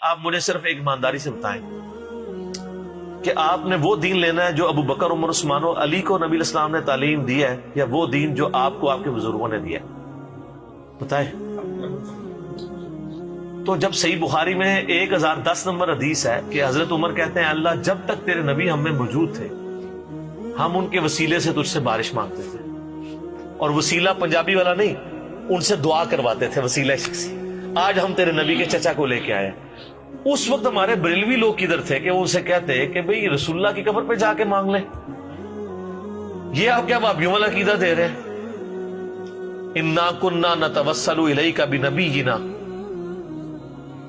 آپ مجھے صرف ایک ایمانداری سے بتائیں کہ آپ نے وہ دین لینا ہے جو ابو بکر عمر عثمان و علی کو نبی الاسلام نے تعلیم دی ہے، یا وہ دین جو آپ کو آپ کے بزرگوں نے دیا ہے؟ بتائیں۔ تو جب صحیح بخاری میں 1010 نمبر حدیث ہے کہ حضرت عمر کہتے ہیں اللہ جب تک تیرے نبی ہم میں موجود تھے ہم ان کے وسیلے سے تجھ سے بارش مانگتے تھے، اور وسیلہ پنجابی والا نہیں، ان سے دعا کرواتے تھے، وسیلہ شخصی۔ آج ہم تیرے نبی کے چچا کو لے کے آئے۔ اس وقت ہمارے بریلوی لوگ کدھر تھے کہ وہ ان سے کہتے کہ بھئی رسول اللہ کی قبر پہ جا کے مانگ لیں؟ یہ آپ کیا وہابیوں والا عقیدہ دے رہے ہیں؟ انا کننا نتوسل الیک بنبینا،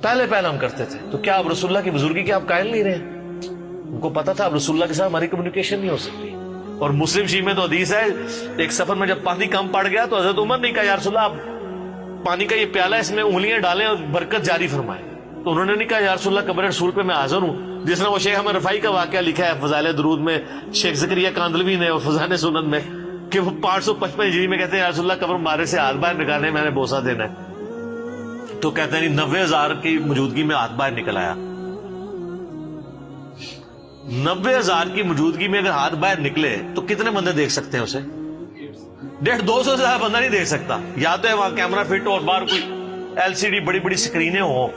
پہلے ہم کرتے تھے، تو کیا آپ رسول اللہ کی بزرگی کے آپ قائل نہیں رہے؟ ان کو پتا تھا اب رسول اللہ کے ساتھ ہماری کمیونیکیشن نہیں ہو سکتی۔ اور مسلم شریف میں تو حدیث ہے ایک سفر میں جب پانی کم پڑ گیا تو حضرت عمر نے کہا یا رسول اللہ آپ پانی کا یہ پیالہ اس میں انگلیاں ڈالیں اور برکت جاری فرمائیں، تو انہوں نے نہیں کہا یا رسول اللہ قبر رسول پہ میں حاضر ہوں، جس نے وہ شیخ احمد رفاعی کا واقعہ لکھا ہے فضائل درود میں، شیخ زکریا کاندلوی نے اور فضائل سنن میں، کہ وہ 555 ہجری میں کہتے ہیں یا رسول اللہ قبر مارے سے ہاتھ باہر نکالنے میں نے بوسہ دینا ہے، تو کہتے ہیں 90,000 کی موجودگی میں ہاتھ باہر نکل آیا۔ 90,000 کی موجودگی میں اگر ہاتھ باہر نکلے تو کتنے بندے دیکھ سکتے ہیں اسے؟ 150-200 سے زیادہ بندہ نہیں دیکھ سکتا، یا تو ہے وہاں کیمرہ فٹ ہو اور باہر کوئی LCD بڑی بڑی سکرینیں ہوں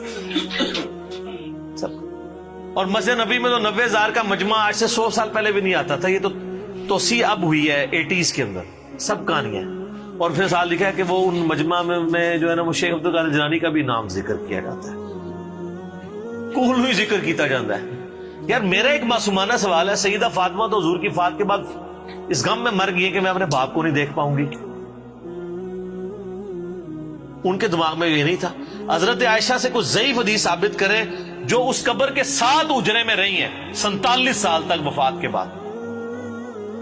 سب۔ اور مسجد نبی میں تو 90,000 کا مجمع آج سے 100 سال پہلے بھی نہیں آتا تھا، یہ تو توسیع اب ہوئی ہے 80s کے اندر، سب کہانیاں۔ اور پھر سال لکھا ہے کہ وہ ان مجمع میں جو ہے نا وہ شیخ عبدالقادر جیلانی کا بھی نام ذکر کیا جاتا ہے، کول ہی ذکر کیتا جاتا ہے۔ یار میرا ایک معصومانہ سوال ہے، سیدہ فاطمہ تو حضور کی وفات کے بعد اس غم میں مر گئی کہ میں اپنے باپ کو نہیں دیکھ پاؤں گی، ان کے دماغ میں یہ نہیں تھا؟ حضرت عائشہ سے کچھ ضعیف حدیث ثابت کریں جو اس قبر کے 7 اجرے میں رہی ہیں 47 سال تک وفات کے بعد،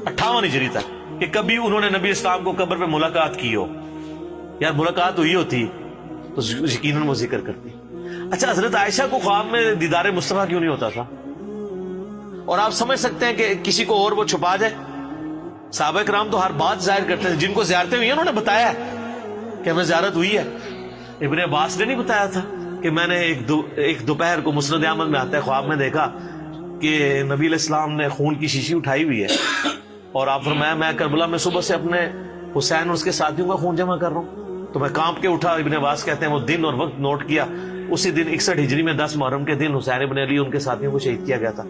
58 ہجری تک، کہ کبھی انہوں نے نبی اسلام کو قبر پہ ملاقات کی ہو۔ یار ملاقات ہوئی ہوتی تو یقیناً وہ ذکر کرتی۔ اچھا حضرت عائشہ کو خواب میں دیدار مصطفیٰ کیوں نہیں ہوتا تھا؟ اور آپ سمجھ سکتے ہیں کہ کسی کو اور وہ چھپا جائے؟ صحابہ کرام تو ہر بات ظاہر کرتے تھے، جن کو زیارتیں ہوئی ہیں انہوں نے بتایا کہ ہمیں زیارت ہوئی ہے۔ ابن عباس نے نہیں بتایا تھا کہ میں نے ایک دوپہر کو مسند احمد میں آتا ہے خواب میں دیکھا کہ نبی علیہ السلام نے خون کی شیشی اٹھائی ہوئی ہے، اور آپ فرمایا میں کربلا میں صبح سے اپنے حسین اور اس کے ساتھیوں کا خون جمع کر رہا ہوں، تو میں کانپ کے اٹھا۔ ابن عباس کہتے ہیں وہ دن اور وقت نوٹ کیا، اسی دن 61 ہجری میں 10 محرم کے دن حسین ابن علی ان کے ساتھیوں کو شہید کیا گیا تھا۔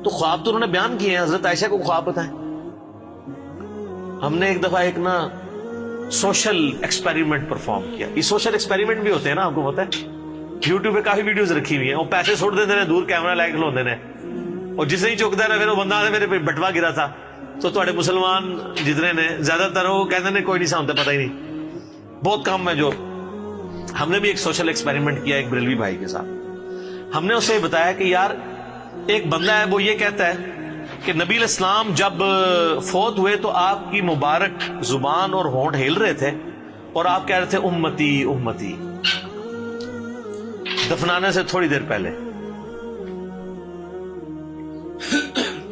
تو خواب تو انہوں نے بیان کیے ہیں، حضرت عائشہ کو خواب بتائیں۔ ہم نے ایک دفعہ ایک نا سوشل ایکسپیریمنٹ پرفارم کیا، یہ سوشل ایکسپیریمنٹ بھی ہوتے ہیں نا، آپ کو پتا ہے یوٹیوب پہ کافی ویڈیوز رکھی ہوئی ہیں، وہ پیسے چھوڑ دیتے ہیں دور کیمرہ لائک لوندے نے، اور جسے ہی چکتا ہے نا پھر وہ بندہ میرے پہ بٹوا گرا تھا، تو تھوڑے مسلمان جتنے نے زیادہ تر وہ کہتے ہیں کوئی نہیں سامتا، پتہ ہی نہیں، بہت کم ہے جو۔ ہم نے بھی ایک سوشل ایکسپیریمنٹ کیا ایک بریلوی بھائی کے ساتھ، ہم نے اسے بتایا کہ یار ایک بندہ ہے وہ یہ کہتا ہے کہ نبی علیہ السلام جب فوت ہوئے تو آپ کی مبارک زبان اور ہونٹ ہل رہے تھے اور آپ کہہ رہے تھے امتی امتی، دفنانے سے تھوڑی دیر پہلے۔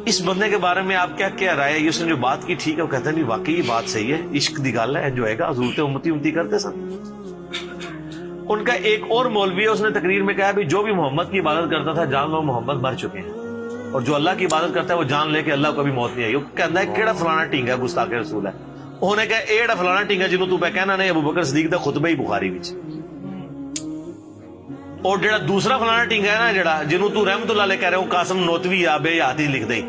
اس بندے کے بارے میں آپ کیا رائے ہے؟ اس نے جو بات کی ٹھیک ہے؟ وہ کہتے ہیں نہیں واقعی یہ بات صحیح ہے، عشق دی گل ہے، انجوائے گا، حضور تے امتی امتی کرتے سن۔ ان کا ایک اور مولوی ہے، اس نے تقریر میں کہا بھی جو بھی محمد کی عبادت کرتا تھا جان لو محمد مر چکے ہیں، اور جو اللہ کی عبادت کرتا ہے وہ جان لے کہ اللہ کو بھی موت نہیں آئی۔ وہ کہتا ہے کیڑا فلانا ٹینگا گستاخ رسول ہے، انہوں نے کہا ایڑا فلانا ٹینگا جنہوں تو پہ کہنا نہیں ابو بکر صدیق دا خطبہ ہی بخاری وچ، اور جڑا دوسرا فلانا ٹینگا ہے نا جڑا جنہوں تو رحمت اللہ علیہ کہہ رہے ہو قاسم نوتوی یا بے یادی لکھ دئی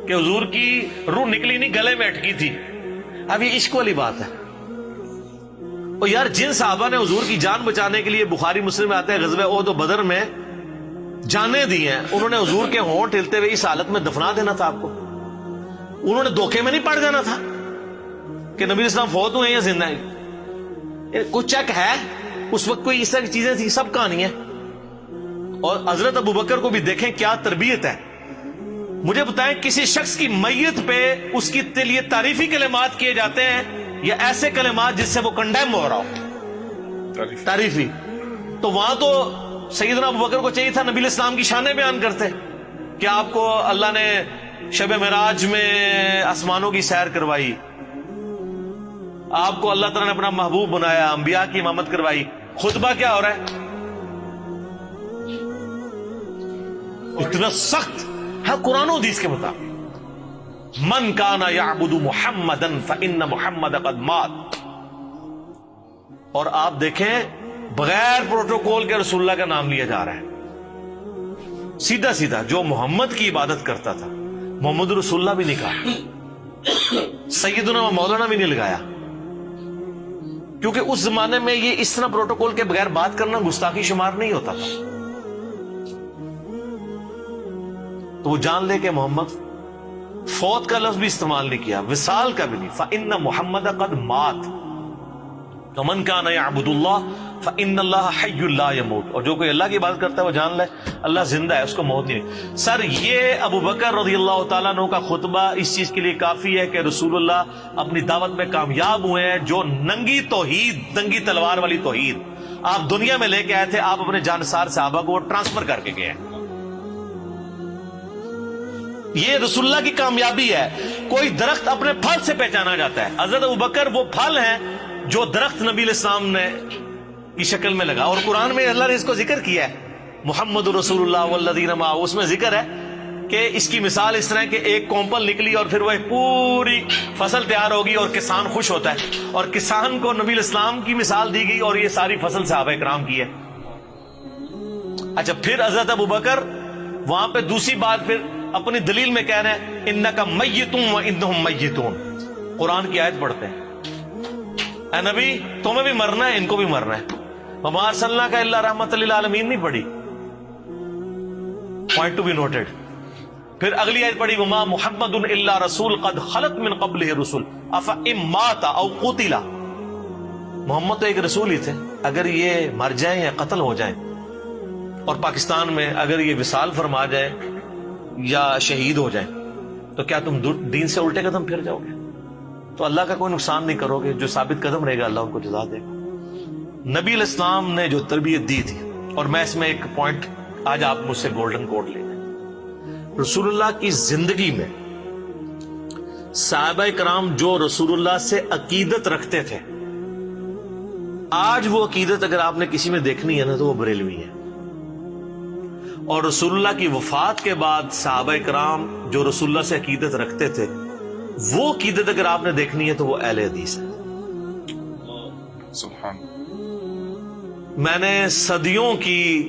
کہ حضور کی روح نکلی نہیں گلے میں اٹکی تھی۔ اب یہ عشق والی بات ہے۔ اور یار جن صحابہ نے حضور کی جان بچانے کے لیے بخاری مسلم میں آتے ہیں غزوہ احد و بدر میں جانے دی ہیں، انہوں نے حضور کے ہونٹ ہلتے ہوئے اس حالت میں دفنا دینا تھا آپ کو؟ انہوں نے دھوکے میں نہیں پڑ جانا تھا کہ نبی اسلام فوت ہوئے یا زندہ ہیں؟ کچھ چیک ہے اس وقت کوئی اس طرح کی چیزیں تھی؟ سب کہانی ہے۔ اور حضرت ابو بکر کو بھی دیکھیں کیا تربیت ہے۔ مجھے بتائیں کسی شخص کی میت پہ اس کی لیے تعریفی کلمات کیے جاتے ہیں یا ایسے کلمات جس سے وہ کنڈیم ہو رہا ہو؟ تعریفی۔ تو وہاں تو سیدنا ابو بکر کو چاہیے تھا نبی علیہ السلام کی شانیں بیان کرتے کہ آپ کو اللہ نے شب معراج میں آسمانوں کی سیر کروائی، آپ کو اللہ تعالیٰ نے اپنا محبوب بنایا، انبیاء کی امامت کروائی۔ خطبہ کیا ہو رہا ہے؟ اتنا سخت ہے قرآن و حدیث کے مطابق. من کانا یعبد محمدا فإن محمد قد مات. اور آپ دیکھیں بغیر پروٹوکول کے رسول اللہ کا نام لیا جا رہا ہے. سیدھا سیدھا جو محمد کی عبادت کرتا تھا محمد رسول اللہ بھی نہیں کہا, سیدنا و مولانا بھی نہیں لگایا, کیونکہ اس زمانے میں یہ اس طرح پروٹوکول کے بغیر بات کرنا گستاخی شمار نہیں ہوتا تھا. تو وہ جان لے کہ محمد, فوت کا لفظ بھی استعمال نہیں کیا, وصال کا بھی نہیں. فَإِنَّ مُحَمَّدَ قَدْ مَاتَ وَمَنْ كَانَ يَعْبُدُ اللَّهَ فَإِنَّ اللَّهَ حَيٌّ لَا يَمُوتُ. اور جو کوئی اللہ کی عبادت کرتا ہے وہ جان لے اللہ زندہ ہے, اس کو موت نہیں. سر یہ ابو بکر رضی اللہ تعالیٰ عنہ کا خطبہ اس چیز کے لیے کافی ہے کہ رسول اللہ اپنی دعوت میں کامیاب ہوئے ہیں. جو ننگی توحید, ننگی تلوار والی توحید آپ دنیا میں لے کے آئے تھے, آپ اپنے جانسار صحابہ کو ٹرانسفر کر کے گئے ہیں. یہ رسول اللہ کی کامیابی ہے. کوئی درخت اپنے پھل سے پہچانا جاتا ہے. حضرت ابوبکر وہ پھل ہیں جو درخت نبی علیہ السلام نے کی شکل میں لگا, اور قرآن میں اللہ نے اس کو ذکر کیا ہے, محمد رسول اللہ والذین معہ. اس میں ذکر ہے کہ اس کی مثال اس طرح کہ ایک کومپل نکلی اور پھر وہ پوری فصل تیار ہوگی اور کسان خوش ہوتا ہے, اور کسان کو نبی علیہ السلام کی مثال دی گئی اور یہ ساری فصل صحابہ کرام کی ہے. اچھا, پھر حضرت ابوبکر وہاں پہ دوسری بات پھر اپنی دلیل میں کہہ رہے ہیں انک میت وانہم میتون. قرآن کی آیت پڑھتے ہیں, اے نبی تمہیں بھی مرنا ہے, ان کو بھی مرنا ہے. وما ارسلناک الا رحمۃ للعالمین نہیں پڑھی, پوائنٹ ٹو بی نوٹڈ. پھر اگلی آیت پڑھی وما محمد الا رسول قد خلت من قبلہ الرسل افإن مات او قتل. محمد تو ایک رسول ہی تھے, اگر یہ مر جائیں یا قتل ہو جائیں, اور پاکستان میں اگر یہ وصال فرما جائے یا شہید ہو جائیں, تو کیا تم دین سے الٹے قدم پھر جاؤ گے؟ تو اللہ کا کوئی نقصان نہیں کرو گے. جو ثابت قدم رہے گا اللہ ان کو جزا دے گا. نبی علیہ السلام نے جو تربیت دی تھی, اور میں اس میں ایک پوائنٹ آج آپ مجھ سے گولڈن کوڈ لے لیں. رسول اللہ کی زندگی میں صحابہ کرام جو رسول اللہ سے عقیدت رکھتے تھے, آج وہ عقیدت اگر آپ نے کسی میں دیکھنی ہے نا تو وہ بریلوی ہے. اور رسول اللہ کی وفات کے بعد صحابہ کرام جو رسول اللہ سے عقیدت رکھتے تھے, وہ عقیدت اگر آپ نے دیکھنی ہے تو وہ اہل حدیث ہے. سبحان. میں نے صدیوں کی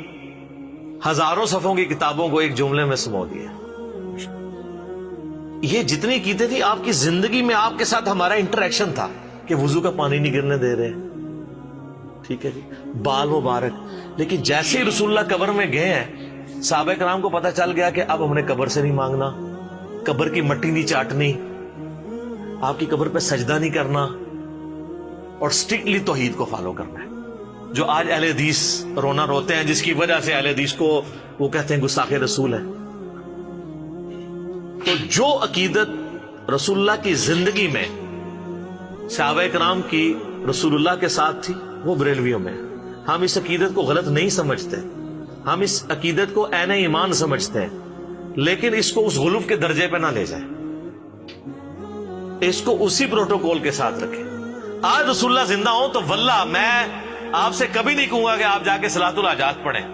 ہزاروں صفحوں کی کتابوں کو ایک جملے میں سمو دیا. یہ جتنی عقیدت تھی آپ کی زندگی میں, آپ کے ساتھ ہمارا انٹریکشن تھا کہ وضو کا پانی نہیں گرنے دے رہے, ٹھیک ہے جی, بال مبارک. لیکن جیسے ہی رسول اللہ قبر میں گئے ہیں, صحابہ کرام کو پتہ چل گیا کہ اب ہم نے قبر سے نہیں مانگنا, قبر کی مٹی نہیں چاٹنی, آپ کی قبر پہ سجدہ نہیں کرنا, اور اسٹرکٹلی توحید کو فالو کرنا ہے. جو آج اہل حدیث رونا روتے ہیں, جس کی وجہ سے اہل حدیث کو وہ کہتے ہیں گستاخ رسول ہے. تو جو عقیدت رسول اللہ کی زندگی میں صحابہ کرام کی رسول اللہ کے ساتھ تھی, وہ بریلویوں میں. ہم اس عقیدت کو غلط نہیں سمجھتے, ہم اس عقیدت کو عین ایمان سمجھتے ہیں, لیکن اس کو اس غلوف کے درجے پہ نہ لے جائیں, اس کو اسی پروٹوکول کے ساتھ رکھیں. آج رسول اللہ زندہ ہوں تو واللہ میں آپ سے کبھی نہیں کہوں گا کہ آپ جا کے صلاۃ الحاجات پڑھیں.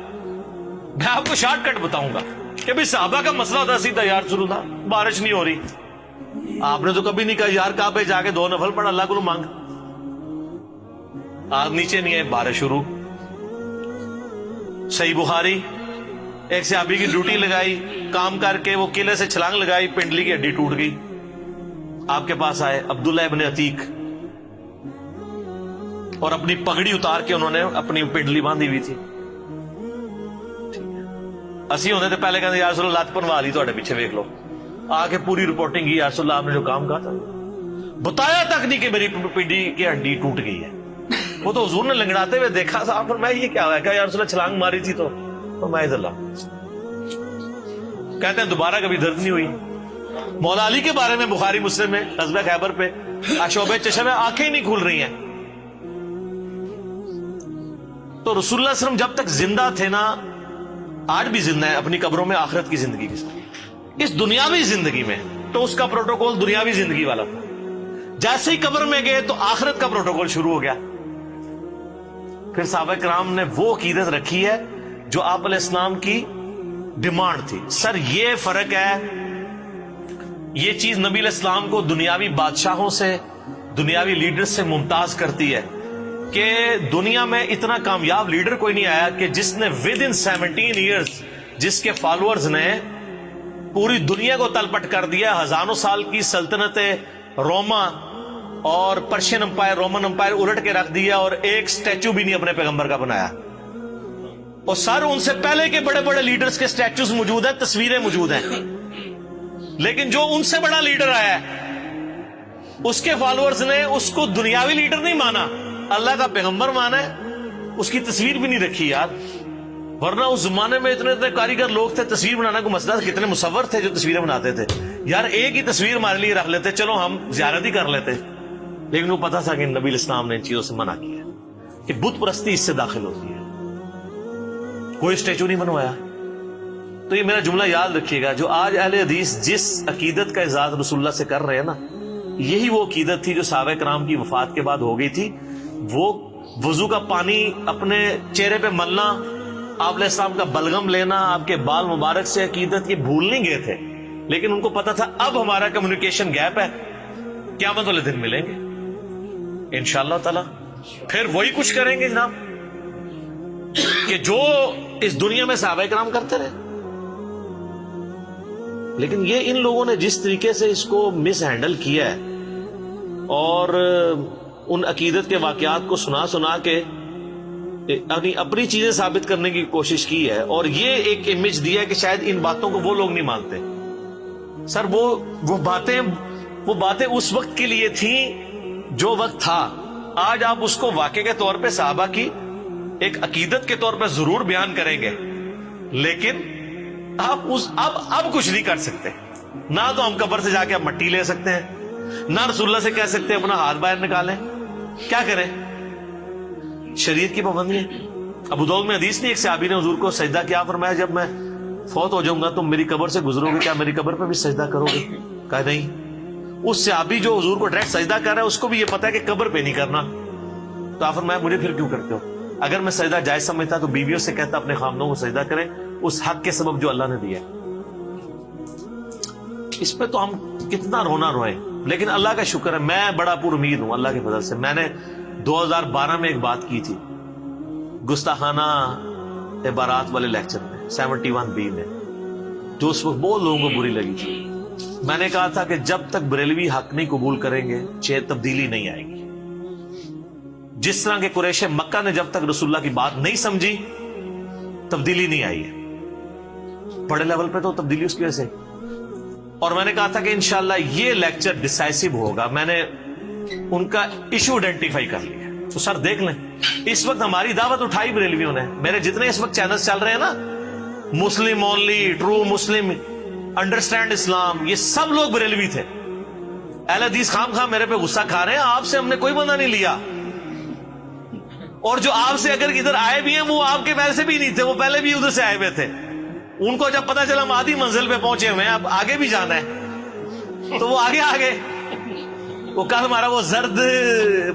میں آپ کو شارٹ کٹ بتاؤں گا کہ بھی صحابہ کا مسئلہ ہوتا سیدھا, یا رسول اللہ بارش نہیں ہو رہی, آپ نے تو کبھی نہیں کہا یار کعبے جا کے 2 نفل پڑھ اللہ کو مانگ, آگ نیچے نہیں ہے بارش شروع. صحیح بخاری, ایک صحابی کی ڈیوٹی لگائی, کام کر کے وہ قلعے سے چھلانگ لگائی, پنڈلی کی ہڈی ٹوٹ گئی. آپ کے پاس آئے عبداللہ ابن عتیق, اور اپنی پگڑی اتار کے انہوں نے اپنی پنڈلی باندھی ہوئی تھی. اسی ہونے تھے پہلے کہتے یا رسول اللہ لات پنوا لی تھوڑے پیچھے دیکھ لو, آ کے پوری رپورٹنگ کی, یا رسول اللہ آپ نے جو کام کہا تھا بتایا تک نہیں کہ میری پنڈلی کی ہڈی ٹوٹ گئی ہے. وہ تو حضور نے لنگڑاتے ہوئے دیکھا تھا, پر میں یہ کیا ہوا, کہ یا رسول اللہ چھلانگ ماری تھی تو میں اللہ کہتے ہیں دوبارہ کبھی درد نہیں ہوئی. مولا علی کے بارے میں بخاری مسلم میں غزوہ خیبر پہ شعب چشم میں آنکھیں ہی نہیں کھل رہی ہیں. تو رسول اللہ صلی اللہ علیہ وسلم جب تک زندہ تھے نا, آج بھی زندہ ہے اپنی قبروں میں آخرت کی زندگی کے ساتھ. اس دنیاوی زندگی میں تو اس کا پروٹوکول دنیاوی زندگی والا تھا, جیسے ہی قبر میں گئے تو آخرت کا پروٹوکول شروع ہو گیا. پھر صحابہ کرام نے وہ عقیدت رکھی ہے جو آپ علیہ السلام کی ڈیمانڈ تھی. سر یہ فرق ہے, یہ چیز نبی علیہ السلام کو دنیاوی بادشاہوں سے, دنیاوی لیڈر سے ممتاز کرتی ہے کہ دنیا میں اتنا کامیاب لیڈر کوئی نہیں آیا کہ جس نے ود ان 17 ایئرز جس کے فالوورز نے پوری دنیا کو تلپٹ کر دیا. ہزاروں سال کی سلطنت روما اور پرشین امپائر, رومن امپائر الٹ کے رکھ دیا, اور ایک سٹیچو بھی نہیں اپنے پیغمبر کا بنایا. اور سر ان سے پہلے کے بڑے بڑے لیڈرز کے سٹیچوز موجود ہیں, تصویریں موجود ہیں, لیکن جو ان سے بڑا لیڈر آیا ہے اس کے فالوورز نے اس کو دنیاوی لیڈر نہیں مانا, اللہ کا پیغمبر مانا ہے, اس کی تصویر بھی نہیں رکھی یار. ورنہ اس زمانے میں اتنے اتنے کاریگر لوگ تھے, تصویر بنانا کو مسئلہ, کتنے مصور تھے جو تصویریں بناتے تھے. یار ایک ہی تصویر ہمارے لیے رکھ لیتے, چلو ہم زیارت ہی کر لیتے. لیکن وہ پتا تھا کہ نبی علیہ السلام نے ان چیزوں سے منع کیا کہ بت پرستی اس سے داخل ہوتی ہے. کوئی اسٹیچو نہیں بنوایا. تو یہ میرا جملہ یاد رکھیے گا, جو آج اہل حدیث جس عقیدت کا اظہار رسول اللہ سے کر رہے ہیں نا, یہی وہ عقیدت تھی جو صحابہ کرام کی وفات کے بعد ہو گئی تھی. وہ وضو کا پانی اپنے چہرے پہ ملنا, آپ علیہ السلام کا بلغم لینا, آپ کے بال مبارک سے عقیدت, یہ بھول نہیں گئے تھے. لیکن ان کو پتا تھا اب ہمارا کمیونیکیشن گیپ ہے, قیامت والے دن ملیں گے انشاءاللہ تعالی, پھر وہی کچھ کریں گے جناب کہ جو اس دنیا میں صحابہ کرام کرتے رہے. لیکن یہ ان لوگوں نے جس طریقے سے اس کو مس ہینڈل کیا ہے اور ان عقیدت کے واقعات کو سنا سنا کے اپنی چیزیں ثابت کرنے کی کوشش کی ہے, اور یہ ایک امیج دیا ہے کہ شاید ان باتوں کو وہ لوگ نہیں مانتے. سر وہ باتیں اس وقت کے لیے تھیں جو وقت تھا. آج آپ اس کو واقعے کے طور پہ صحابہ کی ایک عقیدت کے طور پہ ضرور بیان کریں گے, لیکن آپ اب کچھ نہیں کر سکتے. نہ تو ہم قبر سے جا کے اب مٹی لے سکتے ہیں, نہ رسول اللہ سے کہہ سکتے ہیں اپنا ہاتھ باہر نکالیں. کیا کریں؟ شریعت کی پابندی ہے. ابو داؤد میں حدیث نہیں, ایک صحابی نے حضور کو سجدہ کیا, فرمایا جب میں فوت ہو جاؤں گا تم میری قبر سے گزرو گے, کیا میری قبر پہ بھی سجدہ کرو گے؟ کہا نہیں. اس صحابی جو حضور کو ڈائریکٹ سجدہ کر رہا ہے اس کو بھی یہ پتا ہے کہ قبر پہ نہیں کرنا, تو آپ فرمایا مجھے پھر کیوں کرتے ہو؟ اگر میں سجدہ جائز سمجھتا تو بیویوں سے کہتا اپنے خامدوں کو سجدہ کریں اس حق کے سبب جو اللہ نے دیا. اس پہ تو ہم کتنا رونا روئیں, لیکن اللہ کا شکر ہے میں بڑا پر امید ہوں اللہ کے فضل سے. میں نے 2012 میں ایک بات کی تھی گستاخانہ عبارات والے لیکچر میں 71B میں, جو اس وقت بہت لوگوں کو بری لگی تھی. میں نے کہا تھا کہ جب تک بریلوی حق نہیں قبول کریں گے تبدیلی نہیں آئے گی. جس طرح کے قریش مکہ نے جب تک رسول اللہ کی بات نہیں سمجھی تبدیلی نہیں آئی ہے. بڑے لیول پہ تو تبدیلی اس کی وجہ سے. اور میں نے کہا تھا کہ انشاءاللہ یہ لیکچر ڈیسائسو ہوگا. میں نے ان کا ایشو آئیڈینٹیفائی کر لیا. تو سر دیکھ لیں, اس وقت ہماری دعوت اٹھائی بریلویوں نے. میرے جتنے اس وقت چینلز چل رہے ہیں نا, مسلم اونلی, ٹرو مسلم, انڈرسٹینڈ اسلام, یہ سب لوگ بریلوی تھے. اہل حدیث خام میرے پہ غصہ کھا رہے ہیں, آپ سے ہم نے کوئی بندہ نہیں لیا. اور جو آپ سے اگر ادھر آئے بھی ہیں وہ آپ کے ویسے بھی نہیں تھے, وہ پہلے بھی ادھر سے آئے ہوئے تھے. ان کو جب پتا چلا ہم آدھی منزل پہ پہنچے ہوئے ہیں, اب آگے بھی جانا ہے, تو وہ آگے. وہ کل ہمارا وہ زرد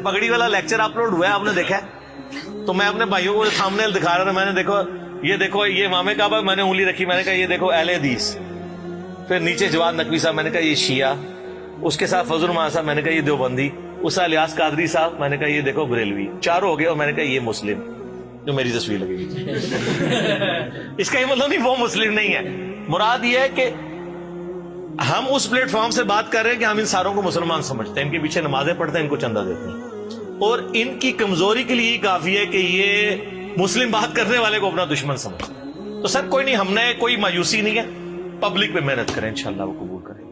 پگڑی والا لیکچر اپلوڈ ہوا ہے, آپ نے دیکھا ہے؟ تو میں اپنے بھائیوں کو سامنے دکھا رہا تھا, میں نے دیکھو یہ امام کعبہ, میں نے انگلی رکھی, میں نے کہا یہ دیکھو اہل حدیث. پھر نیچے جواد نقوی صاحب, میں نے کہا یہ شیعہ. اس کے ساتھ فضل الرحمان صاحب, میں نے کہا یہ دیوبندی. اس الیاس قادری صاحب, میں نے کہا یہ دیکھو بریلوی. چاروں ہو گئے, اور میں نے کہا یہ مسلم, جو میری تصویر لگے گی. اس کا یہ مطلب نہیں وہ مسلم نہیں ہے. مراد یہ ہے کہ ہم اس پلیٹ فارم سے بات کر رہے ہیں کہ ہم ان ساروں کو مسلمان سمجھتے ہیں, ان کے پیچھے نمازیں پڑھتے ہیں, ان کو چندہ دیتے ہیں, اور ان کی کمزوری کے لیے کافی ہے کہ یہ مسلم بات کرنے والے کو اپنا دشمن سمجھتے ہیں. تو سر کوئی نہیں, ہم نے کوئی مایوسی نہیں ہے, پبلک پہ محنت کریں, انشاءاللہ وہ قبول کریں.